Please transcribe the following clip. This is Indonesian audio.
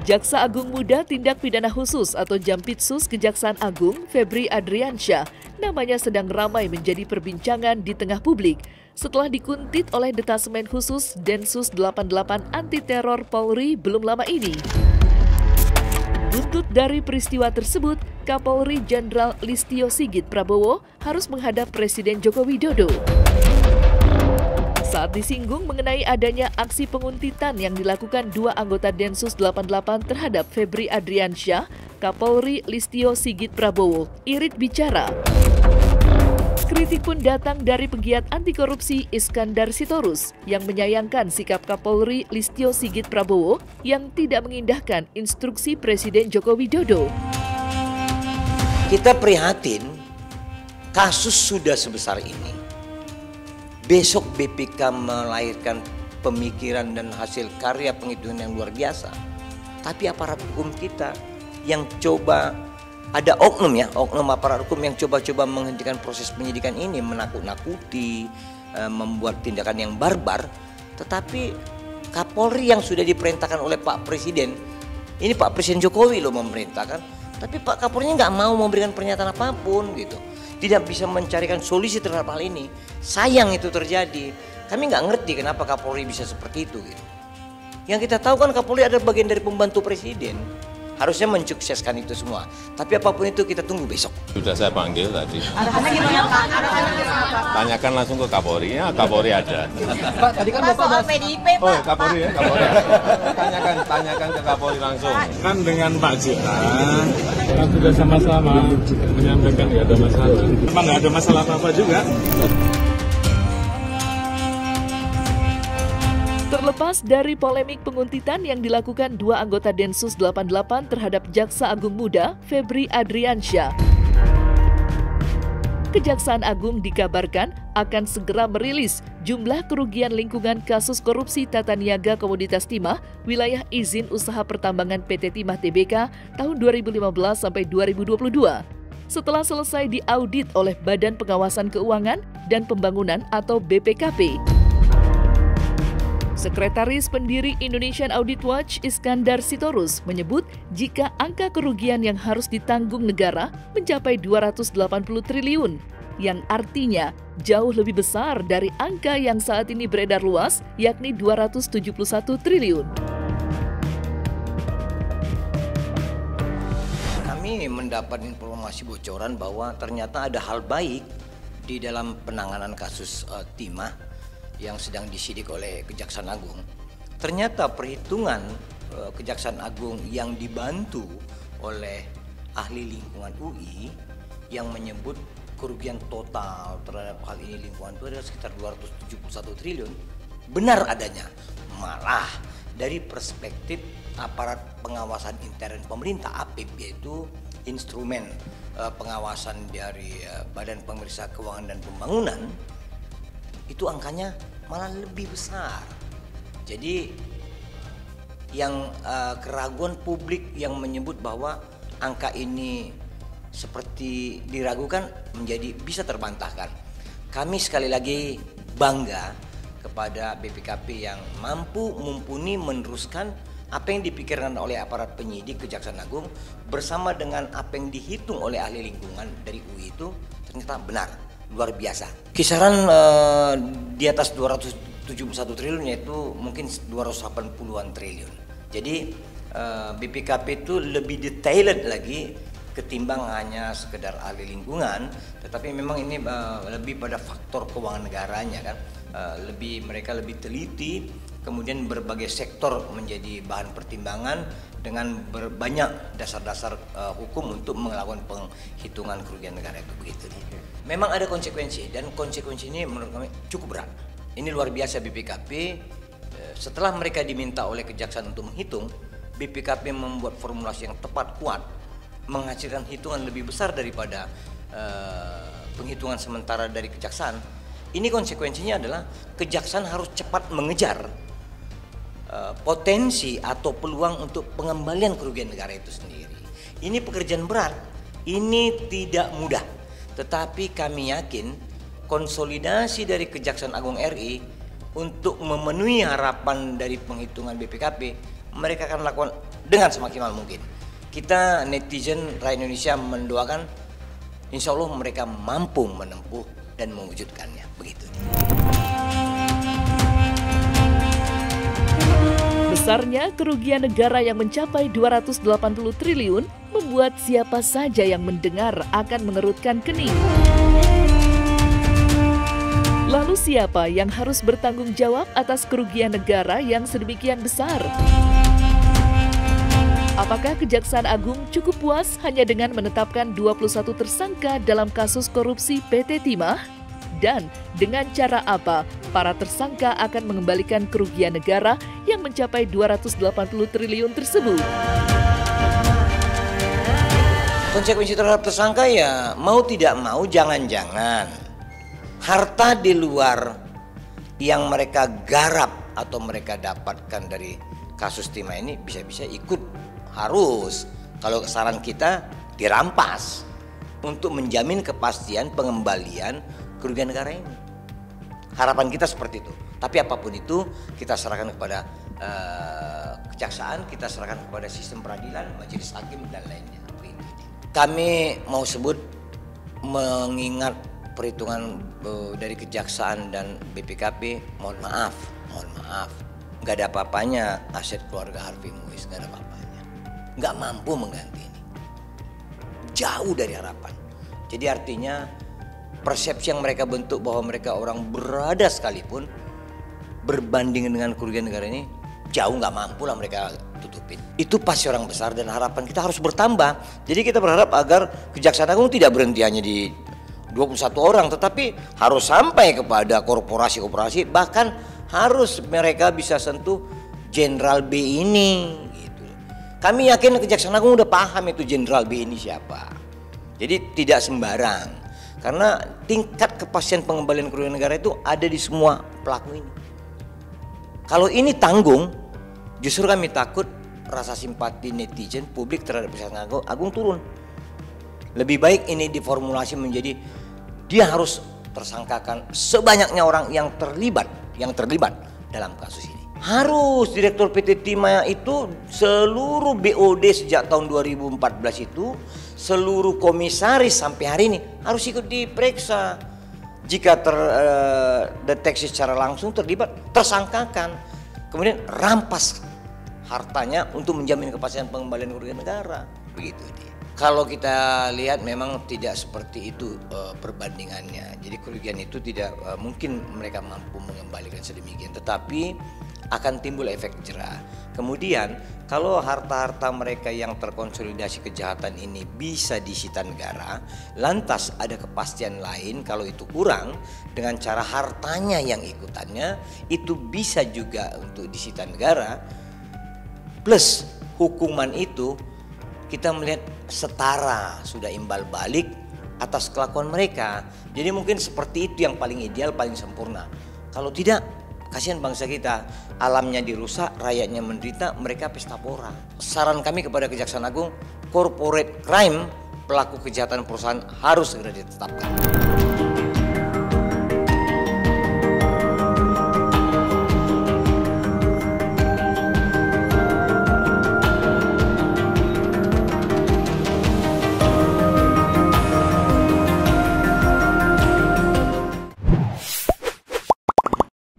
Jaksa Agung Muda Tindak Pidana Khusus atau Jampitsus Kejaksaan Agung, Febri Adriansyah, namanya sedang ramai menjadi perbincangan di tengah publik setelah dikuntit oleh Detasemen Khusus Densus 88 Anti Teror Polri belum lama ini. Buntut dari peristiwa tersebut, Kapolri Jenderal Listio Sigit Prabowo harus menghadap Presiden Joko Widodo. Saat disinggung mengenai adanya aksi penguntitan yang dilakukan dua anggota Densus 88 terhadap Febri Adriansyah, Kapolri Listio Sigit Prabowo irit bicara. Kritik pun datang dari pegiat anti korupsi Iskandar Sitorus yang menyayangkan sikap Kapolri Listio Sigit Prabowo yang tidak mengindahkan instruksi Presiden Joko Widodo. Kita prihatin kasus sudah sebesar ini. Besok BPK melahirkan pemikiran dan hasil karya penghitungan yang luar biasa. Tapi aparat hukum kita yang coba, ada oknum aparat hukum yang coba-coba menghentikan proses penyidikan ini, menakut-nakuti, membuat tindakan yang barbar. Tetapi Kapolri yang sudah diperintahkan oleh Pak Presiden, ini Pak Presiden Jokowi loh memerintahkan, tapi Pak Kapolri nggak mau memberikan pernyataan apapun gitu. Tidak bisa mencarikan solusi terhadap hal ini. Sayang itu terjadi. Kami nggak ngerti kenapa Kapolri bisa seperti itu gitu. Yang kita tahu kan Kapolri adalah bagian dari pembantu Presiden. Harusnya mensukseskan itu semua. Tapi apapun itu kita tunggu besok. Sudah saya panggil tadi. Arahannya gimana Pak? Tanyakan langsung ke Kapolri. Ya, Kapolri ada. Pak, tadi kan Bapak soal PDIP, Pak. Oh, Kapolri ya, Kapolri. Tanyakan ke Kapolri langsung. Kan dengan Pak JK, kan sudah sama-sama menyampaikan nggak ada masalah. Memang nggak ada masalah apa-apa juga. Terlepas dari polemik penguntitan yang dilakukan dua anggota Densus 88 terhadap Jaksa Agung Muda, Febri Adriansyah, Kejaksaan Agung dikabarkan akan segera merilis jumlah kerugian lingkungan kasus korupsi tata niaga komoditas timah wilayah izin usaha pertambangan PT Timah Tbk tahun 2015 sampai 2022. Setelah selesai diaudit oleh Badan Pengawasan Keuangan dan Pembangunan atau BPKP. Sekretaris Pendiri Indonesian Audit Watch Iskandar Sitorus menyebut jika angka kerugian yang harus ditanggung negara mencapai 280 triliun, yang artinya jauh lebih besar dari angka yang saat ini beredar luas, yakni 271 triliun. Kami mendapat informasi bocoran bahwa ternyata ada hal baik di dalam penanganan kasus timah yang sedang disidik oleh Kejaksaan Agung. Ternyata perhitungan Kejaksaan Agung yang dibantu oleh ahli lingkungan UI yang menyebut kerugian total terhadap hal ini lingkungan itu adalah sekitar 271 triliun. Benar adanya. Malah dari perspektif aparat pengawasan intern pemerintah APIP, yaitu instrumen pengawasan dari Badan Pemeriksa Keuangan dan Pembangunan, itu angkanya malah lebih besar. Jadi yang keraguan publik yang menyebut bahwa angka ini seperti diragukan menjadi bisa terbantahkan. Kami sekali lagi bangga kepada BPKP yang mumpuni meneruskan apa yang dipikirkan oleh aparat penyidik Kejaksaan Agung bersama dengan apa yang dihitung oleh ahli lingkungan dari UI itu ternyata benar. Luar biasa. Kisaran di atas 271 triliun, yaitu mungkin 280-an triliun. Jadi BPKP itu lebih detailed lagi ketimbang hanya sekedar ahli lingkungan, tetapi memang ini lebih pada faktor keuangan negaranya kan. Mereka lebih teliti, kemudian berbagai sektor menjadi bahan pertimbangan dengan banyak dasar-dasar hukum untuk melakukan penghitungan kerugian negara itu begitu. Memang ada konsekuensi, dan konsekuensi ini menurut kami cukup berat. Ini luar biasa BPKP. Setelah mereka diminta oleh Kejaksaan untuk menghitung, BPKP membuat formulasi yang tepat, kuat, menghasilkan hitungan lebih besar daripada penghitungan sementara dari Kejaksaan. Ini konsekuensinya adalah Kejaksaan harus cepat mengejar potensi atau peluang untuk pengembalian kerugian negara itu sendiri. Ini pekerjaan berat, ini tidak mudah. Tetapi kami yakin konsolidasi dari Kejaksaan Agung RI untuk memenuhi harapan dari penghitungan BPKP, mereka akan lakukan dengan semaksimal mungkin. Kita netizen rakyat Indonesia mendoakan insya Allah mereka mampu menempuh dan mewujudkannya. Begitu. Besarnya kerugian negara yang mencapai 280 triliun membuat siapa saja yang mendengar akan mengerutkan kening. Lalu siapa yang harus bertanggung jawab atas kerugian negara yang sedemikian besar? Apakah Kejaksaan Agung cukup puas hanya dengan menetapkan 21 tersangka dalam kasus korupsi PT Timah? Dan dengan cara apa para tersangka akan mengembalikan kerugian negara yang mencapai 280 triliun tersebut? Konsekuensi terhadap tersangka ya mau tidak mau jangan-jangan harta di luar yang mereka garap atau mereka dapatkan dari kasus Timah ini bisa-bisa ikut harus, kalau saran kita, dirampas untuk menjamin kepastian pengembalian kerugian negara ini. Harapan kita seperti itu. Tapi apapun itu kita serahkan kepada kejaksaan, kita serahkan kepada sistem peradilan, majelis hakim dan lainnya. Kami mau sebut mengingat perhitungan dari kejaksaan dan BPKP, mohon maaf, nggak ada apa-apanya aset keluarga Harvey Muiz, nggak ada apa-apanya, nggak mampu mengganti ini, jauh dari harapan. Jadi artinya persepsi yang mereka bentuk bahwa mereka orang berada sekalipun berbanding dengan kerugian negara ini jauh nggak mampu lah mereka tutupin. Itu pasti orang besar dan harapan kita harus bertambah. Jadi kita berharap agar Kejaksaan Agung tidak berhenti hanya di 21 orang, tetapi harus sampai kepada korporasi-korporasi, bahkan harus mereka bisa sentuh Jenderal B ini. Gitu. Kami yakin Kejaksaan Agung udah paham itu Jenderal B ini siapa. Jadi tidak sembarang, karena tingkat kepastian pengembalian kerugian negara itu ada di semua pelaku ini. Kalau ini tanggung, justru kami takut rasa simpati netizen publik terhadap Kejaksaan Agung turun. Lebih baik ini diformulasi menjadi dia harus tersangkakan sebanyaknya orang yang terlibat dalam kasus ini. Harus Direktur PT Timah itu seluruh BOD sejak tahun 2014 itu, seluruh komisaris sampai hari ini harus ikut diperiksa. Jika terdeteksi secara langsung terlibat, tersangkakan, kemudian rampas hartanya untuk menjamin kepastian pengembalian kerugian negara. Begitu dia. Kalau kita lihat memang tidak seperti itu perbandingannya. Jadi kerugian itu tidak mungkin mereka mampu mengembalikan sedemikian, tetapi akan timbul efek jerah. Kemudian kalau harta-harta mereka yang terkonsolidasi kejahatan ini bisa disita negara, lantas ada kepastian lain kalau itu kurang dengan cara hartanya yang ikutannya itu bisa juga untuk disita negara, plus hukuman itu kita melihat setara, sudah imbal balik atas kelakuan mereka. Jadi mungkin seperti itu yang paling ideal, paling sempurna. Kalau tidak, kasihan bangsa kita, alamnya dirusak, rakyatnya menderita, mereka pesta pora. Saran kami kepada Kejaksaan Agung, corporate crime, pelaku kejahatan perusahaan harus segera ditetapkan.